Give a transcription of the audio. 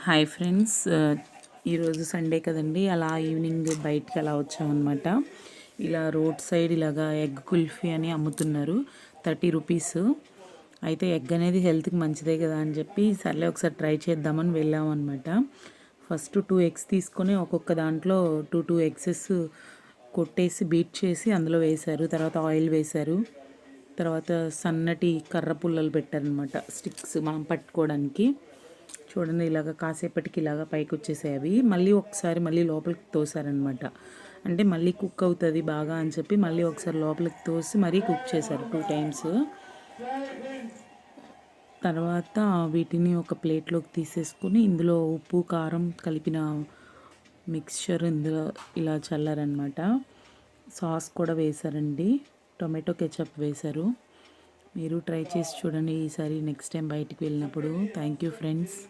Hi friends, ఈరోజు Sunday కదండి. అలా ఈవినింగ్ బయటికి అలా వచ్చామన్నమాట. ఇలా రోడ్ సైడ్ ఇలాగా ఎగ్ కుల్ఫీ అని అమ్ముతున్నారు, 30 రూపీస్. అయితే ఎగ్ అనేది హెల్త్కి మంచిదే కదా అని చెప్పి సర్లే ఒకసారి ట్రై చేద్దామని వెళ్ళామన్నమాట. ఫస్ట్ 2 ఎగ్స్ తీసుకొని ఒక్కొక్క దాంట్లో టూ ఎగ్సెస్ కొట్టేసి బీట్ చేసి అందులో వేశారు. తర్వాత ఆయిల్ వేశారు. తర్వాత సన్నటి కర్ర పుల్లలు పెట్టారనమాట, స్టిక్స్ మనం పట్టుకోవడానికి. చూడండి, ఇలాగ కాసేపటికి ఇలాగ పైకి వచ్చేసాయి అవి. మళ్ళీ ఒకసారి మళ్ళీ లోపలికి తోసారనమాట. అంటే మళ్ళీ కుక్ అవుతుంది బాగా అని చెప్పి మళ్ళీ ఒకసారి లోపలికి తోసి మరీ కుక్ చేశారు 2 టైమ్స్. తర్వాత వీటిని ఒక ప్లేట్లోకి తీసేసుకుని ఇందులో ఉప్పు కారం కలిపిన మిక్స్చర్ ఇందులో ఇలా చల్లారనమాట. సాస్ కూడా వేశారండి, టొమాటో కెచప్ వేశారు. మీరు ట్రై చేసి చూడండి ఈసారి నెక్స్ట్ టైం బయటికి వెళ్ళినప్పుడు. Thank you friends.